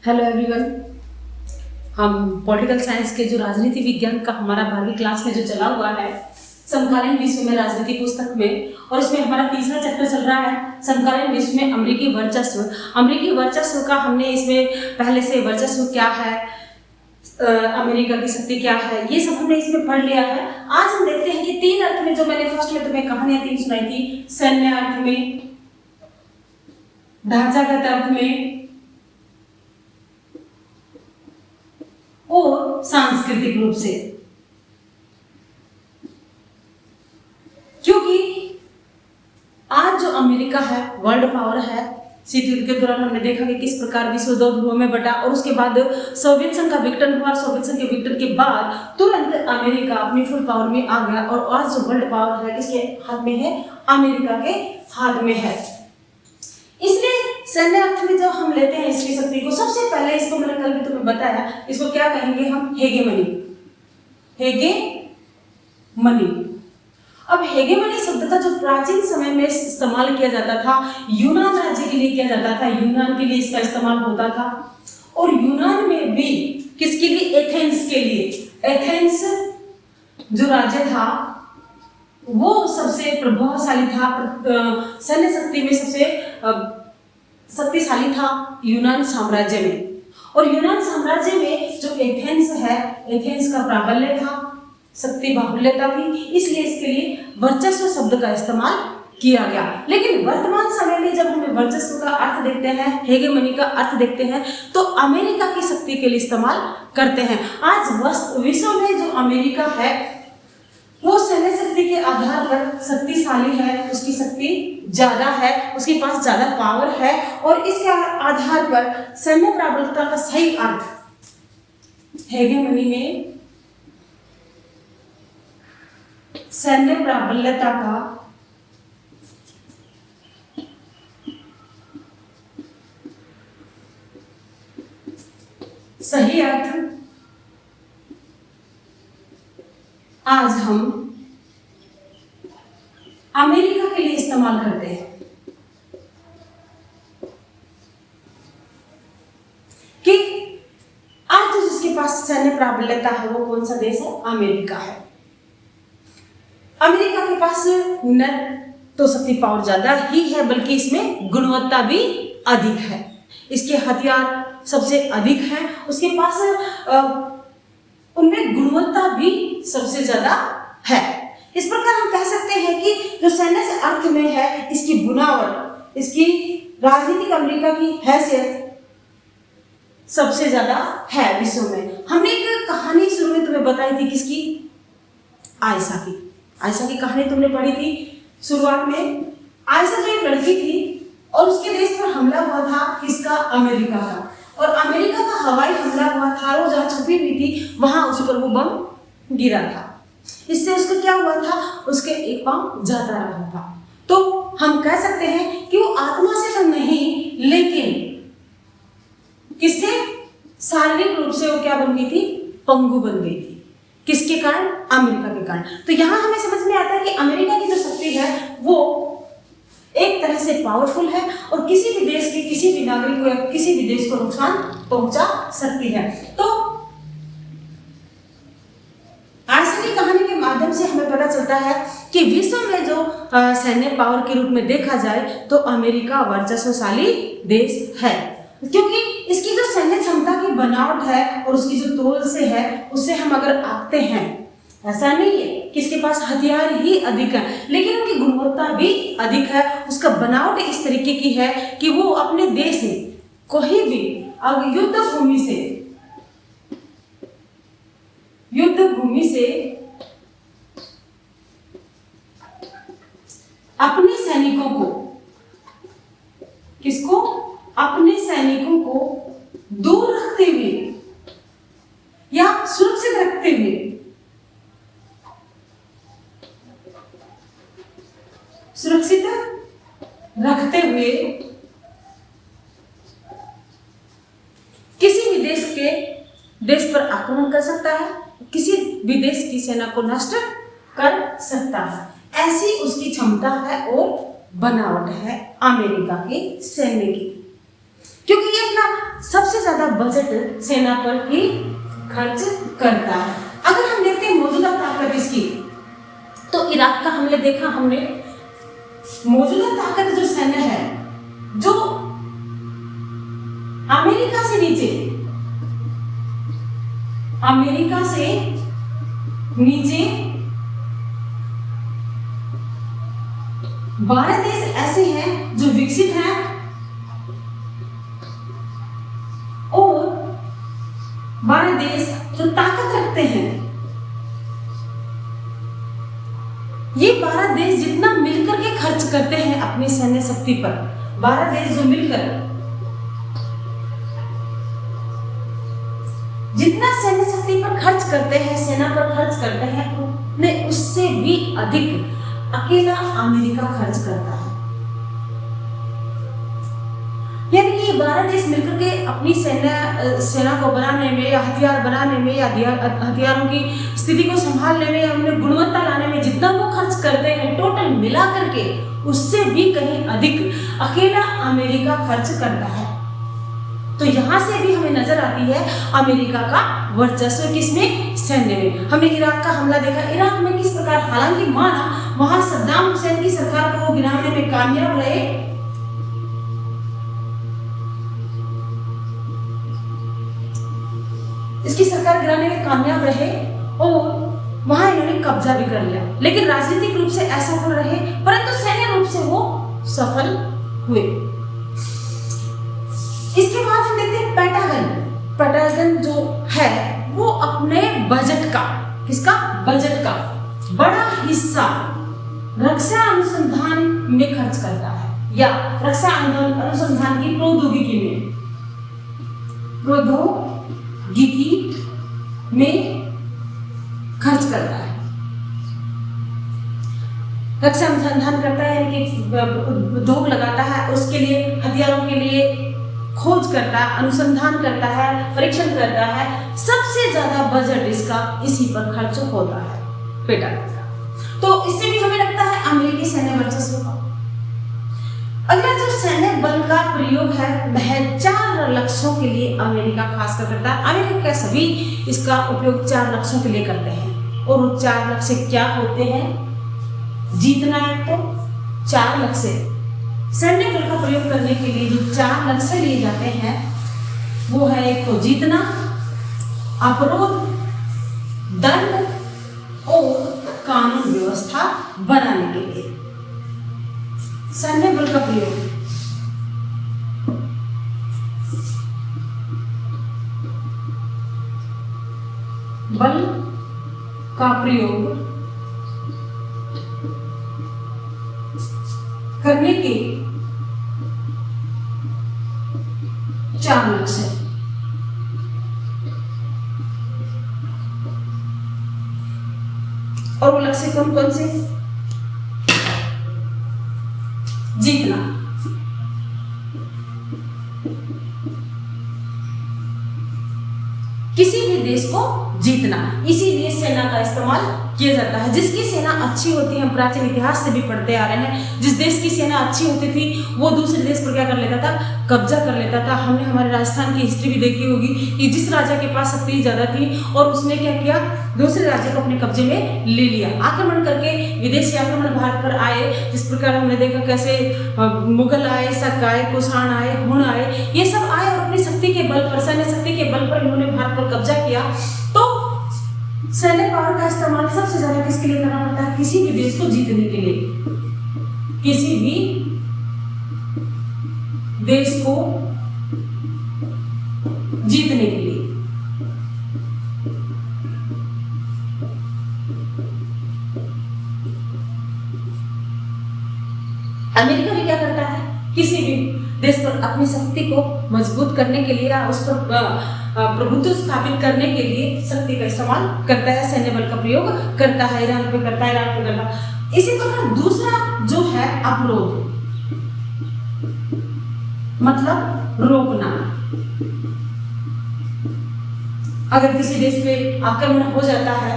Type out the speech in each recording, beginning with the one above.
Hello everyone. हम political science के जो राजनीति विज्ञान का हमारा 12वीं क्लास में जो चला हुआ है समकालीन विश्व में राजनीति पुस्तक में, और इसमें हमारा तीसरा चैप्टर चल रहा है समकालीन विश्व में अमेरिकी वर्चस्व। अमेरिकी वर्चस्व का हमने इसमें पहले से वर्चस्व क्या है, अमेरिका की शक्ति क्या है, ये सब हमने इसमें पढ़ लिया है। आज हम देखते हैं कि तीन अर्थ में, जो मैंने फर्स्ट में तुम्हें कहानियां तीन सुनाई थी, सैन्य अर्थ में, ढांचागत अर्थ में और सांस्कृतिक रूप से, क्योंकि आज जो अमेरिका है वर्ल्ड पावर है। शीत युद्ध के दौरान हमने देखा कि किस प्रकार विश्व दो ध्रुवों में बटा, और उसके बाद सोवियत संघ का विघटन हुआ। सोवियत संघ के विघटन के बाद तुरंत अमेरिका अपनी फुल पावर में आ गया, और आज जो वर्ल्ड पावर है किसके हाथ में है? अमेरिका के हाथ में है। इसलिए सैन्य अर्थ में जब हम लेते हैं इसकी शक्ति को, सबसे पहले इसको मैंने कल भी तुम्हें बताया, इसको क्या कहेंगे हम? हेगेमनी। हेगेमनी। अब हेगेमनी शब्द का जो प्राचीन समय में इस्तेमाल किया जाता था, यूनान राज्य के लिए किया जाता था, यूनान के लिए इसका इस्तेमाल होता था। और यूनान में भी किसके लिए? एथेंस के लिए। एथेंस जो राज्य था वो सबसे प्रभावशाली था, सैन्य शक्ति में सबसे शक्तिशाली था यूनान साम्राज्य में। और यूनान साम्राज्य में जो एथेंस है, एथेंस का प्राबल्य था, शक्ति बाहुल्यता थी, इसलिए इसके लिए वर्चस्व शब्द का इस्तेमाल किया गया। लेकिन वर्तमान समय में जब हमें वर्चस्व का अर्थ देखते हैं, हेगेमनी का अर्थ देखते हैं, तो अमेरिका की शक्ति के लिए इस्तेमाल करते हैं। आज विश्व में जो अमेरिका है वो सैन्य शक्ति के आधार पर शक्तिशाली है, उसकी शक्ति ज्यादा है, उसके पास ज्यादा पावर है, और इसके आधार पर सैन्य प्राबल्यता का सही अर्थ हेगेमनी में सैन्य प्राबल्यता का सही अर्थ आज हम अमेरिका के लिए इस्तेमाल करते हैं कि आज जो जिसके पास सैन्य प्राबल्यता है वो कौन सा देश है? अमेरिका है। अमेरिका के पास न तो शक्ति पावर ज्यादा ही है, बल्कि इसमें गुणवत्ता भी अधिक है, इसके हथियार सबसे अधिक हैं, उसके पास उनमें गुणवत्ता भी सबसे ज्यादा है। इस प्रकार हम कह सकते हैं कि जो सैन्य से अर्थ में है, इसकी बुनावट, इसकी राजनीतिक अमेरिका की हैसियत सबसे ज्यादा है विश्व में। हमने एक कहानी शुरू में तुम्हें बताई थी, किसकी? आयशा की। आयशा की कहानी तुमने पढ़ी थी शुरुआत में। आयशा जो एक लड़की थी और उसके देश पर हमला हुआ था, किसका? अमेरिका का। और अमेरिका का हवाई हमला हुआ था, वो जहाँ छुपी हुई थी वहां उस पर वो बम गिरा था। इससे उसको क्या हुआ था? उसके एक पांव जाता रहा था। तो हम कह सकते हैं कि वो आत्मा से तो नहीं, लेकिन किससे? शारीरिक रूप से वो क्या बन गई थी? पंगु बन गई थी। किसके कारण? अमेरिका के कारण। तो यहां हमें समझ में आता है कि अमेरिका की जो शक्ति है वो एक तरह से पावरफुल है, और किसी भी देश के किसी भी नागरिक को या किसी भी देश को नुकसान पहुंचा सकती है। तो आयशा की कहानी के माध्यम से हमें पता चलता है कि विश्व में जो सैन्य पावर के रूप में देखा जाए तो अमेरिका वर्चस्वशाली देश है, क्योंकि इसकी जो सैन्य क्षमता की बनावट है और उसकी जो तोल से है, उससे हम अगर आते हैं, ऐसा नहीं है कि इसके पास हथियार ही अधिक है, लेकिन उनकी गुणवत्ता भी अधिक है। उसका बनावट इस तरीके की है कि वो अपने देश में कोई भी अगर युद्ध भूमि से अपने सैनिकों को, किसको? अपने सैनिकों को दूर रखते हुए या सुरक्षित रखते हुए, किसी भी देश पर आक्रमण कर सकता है, किसी भी देश की सेना को नष्ट कर सकता है। ऐसी उसकी क्षमता है और बनावट है अमेरिका के सैन्य की। क्योंकि ये अपना सबसे ज्यादा बजट सेना पर ही खर्च करता है। अगर हम देखते हैं मौजूदा ताकत इसकी, तो इराक का हमने देखा, हमने मौजूदा ताकत जो सैन्य है, जो अमेरिका से नीचे, अमेरिका से नीचे 12 देश ऐसे हैं जो विकसित हैं और 12 देश जो ताकत रखते हैं। ये 12 देश जितना मिलकर के खर्च करते हैं अपनी सैन्य शक्ति पर, 12 देश जो मिलकर जितना सैन्य शक्ति पर खर्च करते हैं, सेना पर खर्च करते हैं, उन्हें उससे भी अधिक अकेला अमेरिका खर्च करता है। यानी कि 12 देश मिलकर के अपनी सेना को बनाने में या हथियार बनाने में या हथियारों की स्थिति को संभालने में या उनमें गुणवत्ता लाने में जितना वो खर्च करते हैं, टोटल मिला करके उससे भी कहीं अधिक अकेला अमेरिका खर्च करता है। तो यहाँ से भी हमें नजर आती है अमेरिका का वर्चस्व किसमें, सैन्य में। हमने इराक का हमला देखा, इराक में किस प्रकार, हालांकि माना वहां सद्दाम हुसैन की सरकार को गिराने में कामयाब रहे, इसकी सरकार गिराने में कामयाब रहे और वहां इन्होंने कब्जा भी कर लिया, लेकिन राजनीतिक रूप से असफल रहे, परंतु सैन्य रूप से वो सफल हुए। इसके बाद हम देखते हैं पेंटागन। पेंटागन जो है वो अपने बजट का, किसका, बजट का बड़ा हिस्सा रक्षा अनुसंधान में खर्च करता है या रक्षा अनुसंधान की प्रौद्योगिकी में खर्च करता है। रक्षा अनुसंधान करता है यानी कि उद्योग लगाता है, उसके लिए हथियारों के लिए खोज करता है, अनुसंधान करता है, परीक्षण करता है। सबसे ज्यादा बजट इसका इसी पर खर्च होता है, पेंटागन का। तो इससे भी हमें लगता है अमेरिकी सैन्य वर्चस्व का। अगला जो सैन्य बल का प्रयोग है वह 4 लक्ष्यों के लिए अमेरिका खासकर करता है। अमेरिका सभी इसका उपयोग 4 लक्ष्यों के लिए करते हैं और वो 4 लक्ष्य क्या होते हैं, जीतना है तो 4 लक्ष्य, सैन्य बल का प्रयोग करने के लिए जो 4 लक्ष्य लिए जाते हैं वो है, एक तो जीतना, अवरोध, दंड और कानून व्यवस्था बनाने के लिए सैन्य बल का प्रयोग। बल का प्रयोग करने के 4 लक्ष्य। और वो लक्ष्य कौन कौन से, जीतना, किसी भी देश को जीतना, इसीलिए सेना का इस्तेमाल किया जाता है। जिसकी सेना अच्छी होती है, हम प्राचीन इतिहास से भी पढ़ते आ रहे हैं, जिस देश की सेना अच्छी होती थी वो दूसरे देश पर क्या कर लेता था, कब्जा कर लेता था। हमने हमारे राजस्थान की हिस्ट्री भी देखी होगी कि जिस राजा के पास शक्ति ज्यादा थी और उसने क्या किया, दूसरे राज्य को अपने कब्जे में ले लिया, आक्रमण करके, विदेशी आक्रमण भारत पर आए। जिस प्रकार हमने देखा कैसे मुगल आए, शक आए, कुषाण आए, हुण आए, ये सब आए और अपनी शक्ति के बल पर, सैन्य शक्ति के बल पर इन्होंने भारत पर कब्जा किया। तो सैन्य पावर का इस्तेमाल सबसे ज्यादा किसके लिए करना पड़ता है, किसी भी देश को जीतने के लिए, किसी भी देश को जीतने के लिए। अमेरिका भी क्या करता है, किसी भी देश पर अपनी शक्ति को मजबूत करने के लिए या उस पर प्रभुत्व स्थापित करने के लिए शक्ति का इस्तेमाल करता है, सैन्य बल का प्रयोग करता है। ईरान पे करता है, इराक पे करता है। इसी प्रकार दूसरा जो है अवरोध, मतलब रोकना। अगर किसी देश पे आक्रमण हो जाता है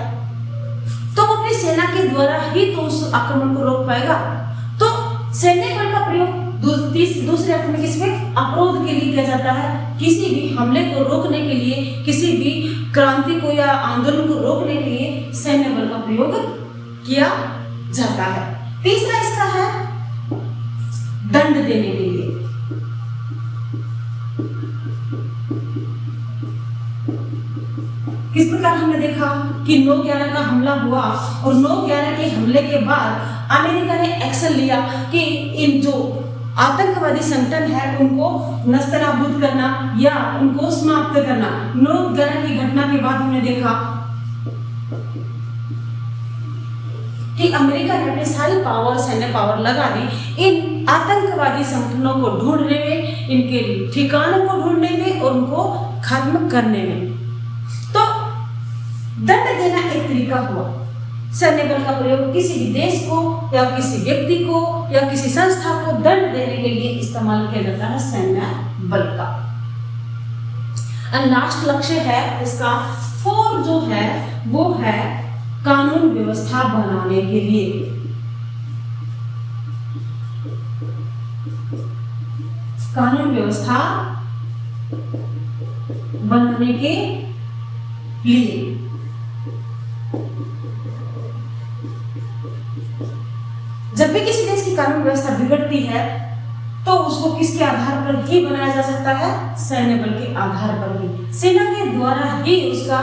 तो अपनी सेना के द्वारा ही तो उस आक्रमण को रोक पाएगा। तो सैन्य बल का प्रयोग दूसरे अर्थ में किसमें अवरोध के लिए किया जाता है, किसी भी हमले को रोकने के लिए, किसी भी क्रांति को या आंदोलन को रोकने के लिए सैन्य बल का प्रयोग किया जाता है। तीसरा इसका है दंड देने के लिए। किस प्रकार हमने देखा कि 9/11 का हमला हुआ और 9/11 के हमले के बाद अमेरिका ने एक्शन लिया कि इन जो आतंकवादी संगठन है उनको नस्तनाबूद करना या उनको समाप्त करना। 9/11 की घटना के बाद हमने देखा कि अमेरिका ने अपनी सारी पावर, सैन्य पावर लगा दी इन आतंकवादी संगठनों को ढूंढने में, इनके ठिकानों को ढूंढने में और उनको खत्म करने में। तो दंड देना एक तरीका हुआ सैन्य बल का प्रयोग, किसी भी देश को या किसी व्यक्ति को या किसी संस्था को दंड देने के लिए इस्तेमाल किया जाता है सैन्य बल का। और लास्ट लक्ष्य है इसका 4 जो है वो है कानून व्यवस्था बनाने के लिए। कानून व्यवस्था बनाने के लिए जब भी किसी देश की कानून व्यवस्था बिगड़ती है तो उसको किसके आधार पर ही बनाया जा सकता है, सैन्य बल के आधार पर ही। सेना के द्वारा ही उसका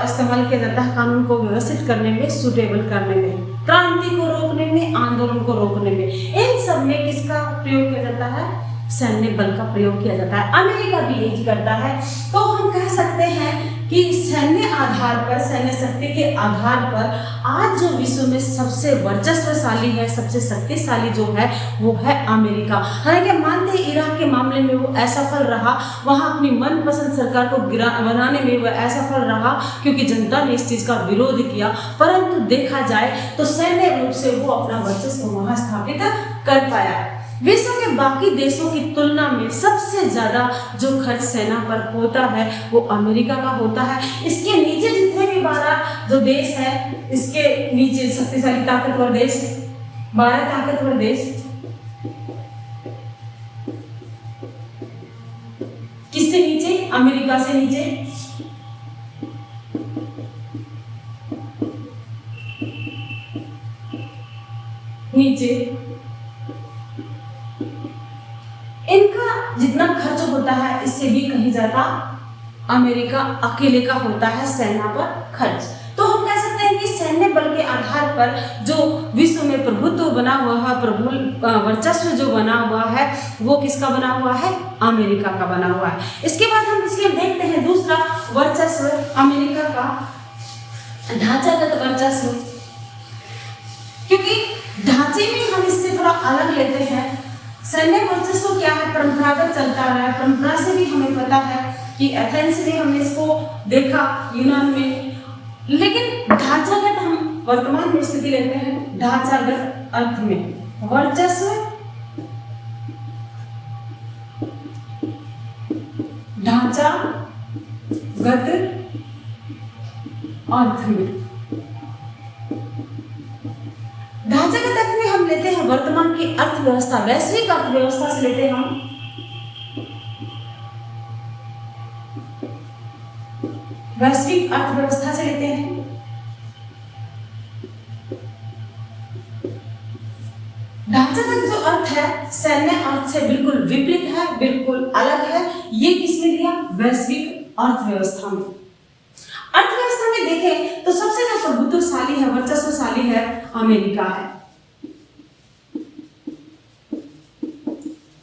इस्तेमाल किया जाता है कानून को व्यवस्थित करने में, सुटेबल करने में, क्रांति को रोकने में, आंदोलन को रोकने में। इन सब में किसका प्रयोग किया जाता है, सैन्य बल का प्रयोग किया जाता है। अमेरिका भी यही करता है। तो हम कह सकते हैं कि सैन्य आधार पर, सैन्य शक्ति के आधार पर आज जो विश्व में सबसे वर्चस्वशाली है, सबसे शक्तिशाली जो है वो है अमेरिका। हालांकि मानते हैं इराक के मामले में वो असफल रहा, वहां अपनी मनपसंद सरकार को बनाने में वो असफल रहा क्योंकि जनता ने इस चीज का विरोध किया। परंतु देखा जाए तो सैन्य रूप से वो अपना वर्चस्व वहां स्थापित कर पाया। विश्व के बाकी देशों की तुलना में सबसे ज्यादा जो खर्च सेना पर होता है वो अमेरिका का होता है। इसके नीचे जितने भी 12 जो देश है, इसके नीचे शक्तिशाली ताकतवर देश, 12 ताकतवर देश, किससे नीचे, अमेरिका से नीचे, नीचे इनका जितना खर्च होता है इससे भी कहीं ज्यादा अमेरिका अकेले का होता है सेना पर खर्च। तो हम कह सकते हैं कि सैन्य बल के आधार पर जो विश्व में प्रभुत्व बना हुआ है, वर्चस्व जो बना हुआ है वो किसका बना हुआ है, अमेरिका का बना हुआ है। इसके बाद हम इसके देखते हैं दूसरा वर्चस्व अमेरिका का, ढांचागत वर्चस्व। क्योंकि ढांचे में हम इससे थोड़ा अलग लेते हैं। सैन्य वर्चस्व क्या है, परंपरागत चलता रहा है, परंपरा से भी हमें पता है कि एथेंस में हमने इसको देखा, यूनान में। लेकिन ढांचागत हम वर्तमान में स्थिति लेते हैं, ढांचागत अर्थ में वर्चस्व, ढांचागत अर्थ में, ढांचागत अर्थ में हम लेते हैं वर्तमान की अर्थव्यवस्था, वैश्विक अर्थव्यवस्था से लेते हैं हम वैश्विक अर्थव्यवस्था से लेते हैं। ढांचागत जो अर्थ है सैन्य अर्थ से बिल्कुल विपरीत है, बिल्कुल अलग है। ये किसमें दिया, वैश्विक अर्थव्यवस्था में। अर्थव्यवस्था में देखें तो सबसे जो प्रभुत्वशाली है, वर्चस्वशाली है, अमेरिका है।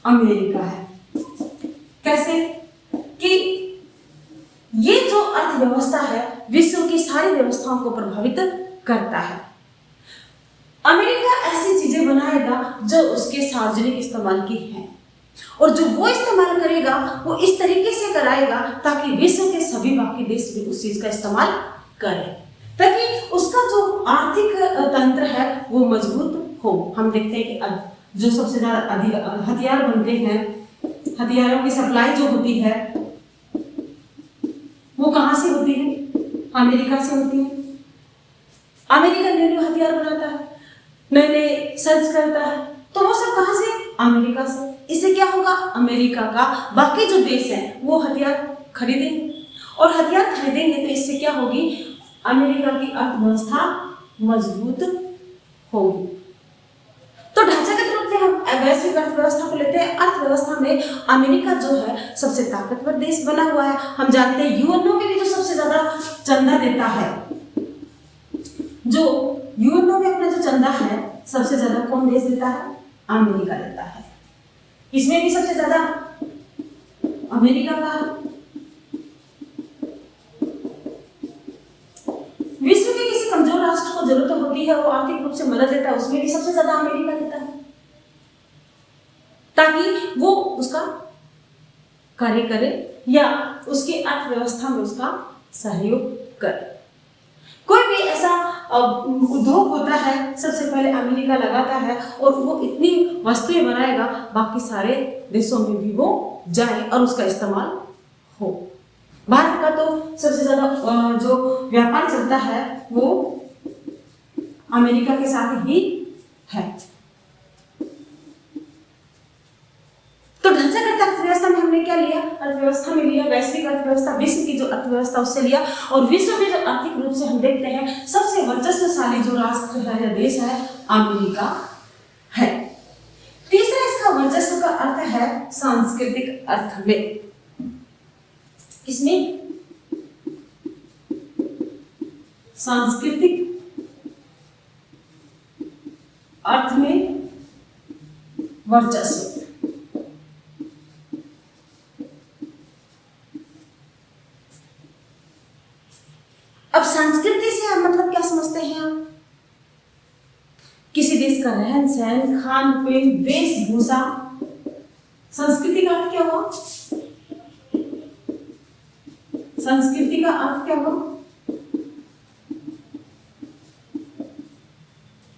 अमेरिका है कैसे कि ये जो अर्थव्यवस्था है विश्व की सारी व्यवस्थाओं को प्रभावित करता है। अमेरिका ऐसी चीजें बनाएगा जो उसके सार्वजनिक इस्तेमाल की है और जो वो इस्तेमाल करेगा वो इस तरीके से कराएगा ताकि विश्व के सभी बाकी देश भी उस चीज का इस्तेमाल करें, ताकि उसका जो आर्थिक तंत्र है वो मजबूत हो। हम देखते हैं कि जो सबसे ज्यादा हथियार बनते हैं, हथियारों की सप्लाई जो होती है वो कहां से होती है, अमेरिका से होती है। अमेरिका नए नए हथियार बनाता है, नए नए सर्च करता है, तो वो सब कहां से, अमेरिका से। इससे क्या होगा, अमेरिका का बाकी जो देश है वो हथियार खरीदेंगे, और हथियार खरीदेंगे तो इससे क्या होगी, अमेरिका की अर्थव्यवस्था मजबूत होगी। तो ढांचागत रूप से हम वैश्विक अर्थव्यवस्था को लेते हैं। अर्थव्यवस्था में अमेरिका जो है सबसे ताकतवर देश बना हुआ है। हम जानते हैं यूएनओ में भी जो सबसे ज्यादा चंदा देता है, जो यूएनओ में अपना जो चंदा है सबसे ज्यादा कौन देश देता है, अमेरिका देता है। इसमें भी सबसे ज्यादा अमेरिका का है। विश्व के किसी कमजोर राष्ट्र को जरूरत होती है, वो आर्थिक रूप से मदद लेता है, उसमें भी सबसे ज्यादा अमेरिका देता है, ताकि वो उसका कार्य करे या उसकी अर्थव्यवस्था में उसका सहयोग करे। कोई भी ऐसा उद्योग होता है सबसे पहले अमेरिका लगाता है, और वो इतनी वस्तुएं बनाएगा बाकी सारे देशों में भी वो जाए और उसका इस्तेमाल हो। भारत का तो सबसे ज्यादा जो व्यापार चलता है वो अमेरिका के साथ ही है। तो ढांचागत अर्थव्यवस्था में हमने क्या लिया, अर्थव्यवस्था में लिया वैश्विक अर्थव्यवस्था, विश्व की जो अर्थव्यवस्था उससे लिया, और विश्व में जो आर्थिक रूप से हम देखते हैं सबसे वर्चस्वशाली जो राष्ट्र है या देश है अमेरिका है। तीसरा इसका वर्चस्व का अर्थ है सांस्कृतिक अर्थ में। इसमें सांस्कृतिक अर्थ में वर्चस्व। अब संस्कृति से हम मतलब क्या समझते हैं आप, किसी देश का रहन सहन, खान पीन, वेशभूषा। संस्कृति का अर्थ क्या हुआ, संस्कृति का अर्थ क्या हुआ,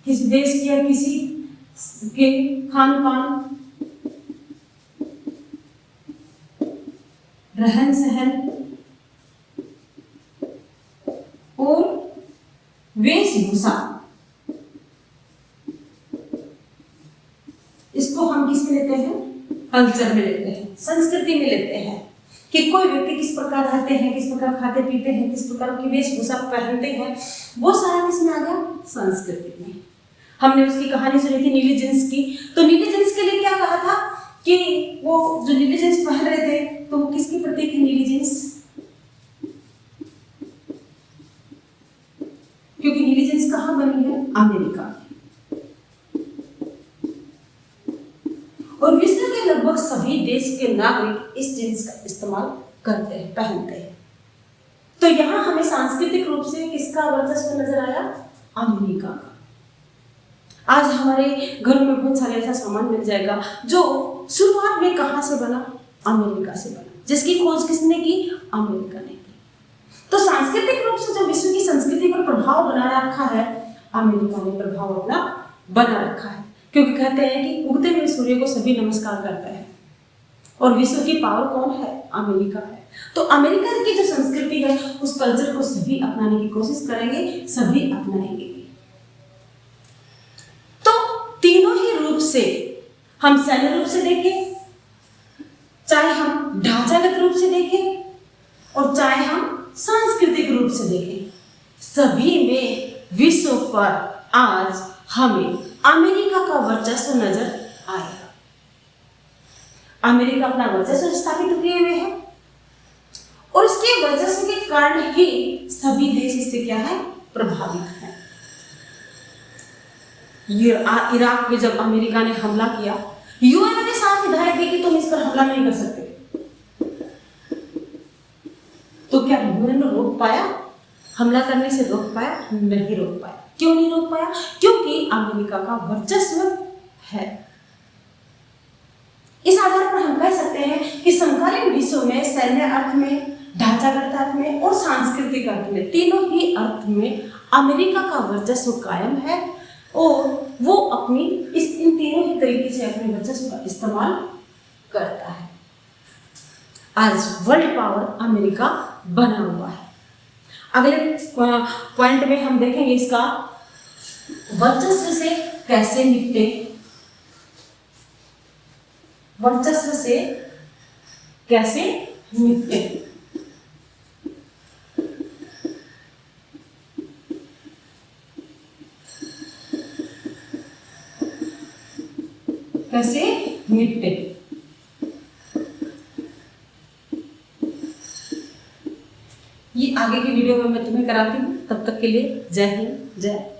किसी देश की या किसी के खान पान, रहन सहन और वेशभूषा। इसको हम किस में लेते हैं, कल्चर में लेते हैं, संस्कृति में लेते हैं, कि कोई व्यक्ति किस प्रकार रहते हैं, किस प्रकार खाते पीते हैं, किस प्रकार की वेशभूषा पहनते हैं, वो सारा किसमें आ गया, संस्कृति में। हमने उसकी कहानी सुनी थी नीली जींस की। तो नीली जींस के लिए क्या कहा था कि वो जो नीली जींस पहन रहे थे तो वो किसकी प्रतीक है, नीली जींस, क्योंकि नीली जींस कहाँ बनी है, अमेरिका। और विश्व के लगभग सभी देश के नागरिक इस जींस का इस्तेमाल करते हैं, पहनते हैं। तो यहां हमें सांस्कृतिक रूप से किसका वर्चस्व नजर आया, अमेरिका का। आज हमारे घरों में बहुत सारे ऐसा सामान मिल जाएगा जो शुरुआत में कहां से बना, अमेरिका से बना, जिसकी खोज किसने की, अमेरिका ने की। तो सांस्कृतिक रूप से जो विश्व की संस्कृति पर प्रभाव बना रखा है, अमेरिका ने प्रभाव अपना बना रखा है। क्योंकि कहते हैं कि उगते हुए सूर्य को सभी नमस्कार करते हैं, और विश्व की पावर कौन है, अमेरिका है। तो अमेरिका की जो संस्कृति है उस कल्चर को सभी अपनाने की कोशिश करेंगे, सभी अपनाएंगे। तो तीनों ही रूप से, हम सैन्य रूप से देखें, चाहे हम ढांचागत रूप से देखें, और चाहे हम सांस्कृतिक रूप से देखें, सभी में विश्व पर आज हमें अमेरिका का वर्चस्व नजर आएगा। अमेरिका अपना वर्चस्व स्थापित किए हुए है, और इसके वर्चस्व के कारण ही सभी देश इससे क्या है, प्रभावित है। इराक में जब अमेरिका ने हमला किया, यूएन ने साफ हिदायत दी कि तुम इस पर हमला नहीं कर सकते, तो क्या यूएन रोक पाया, हमला करने से रोक पाया, नहीं रोक पाया। क्यों नहीं रोक पाया, क्योंकि अमेरिका का वर्चस्व है। इस आधार पर हम कह सकते हैं कि समकालीन विश्व में सैन्य अर्थ में, ढांचागत अर्थ में और सांस्कृतिक अर्थ में, तीनों ही अर्थ में अमेरिका का वर्चस्व कायम है, और वो अपनी इन तीनों ही तरीके से अपने वर्चस्व का इस्तेमाल करता है। आज वर्ल्ड पावर अमेरिका बना हुआ है। अगले पॉइंट में हम देखेंगे इसका वर्चस्व से कैसे निपटे। वर्चस्व से कैसे निपटे। कैसे निपटे। ये आगे की वीडियो में मैं तुम्हें कराती हूँ। तब तक के लिए जय हिंद, जय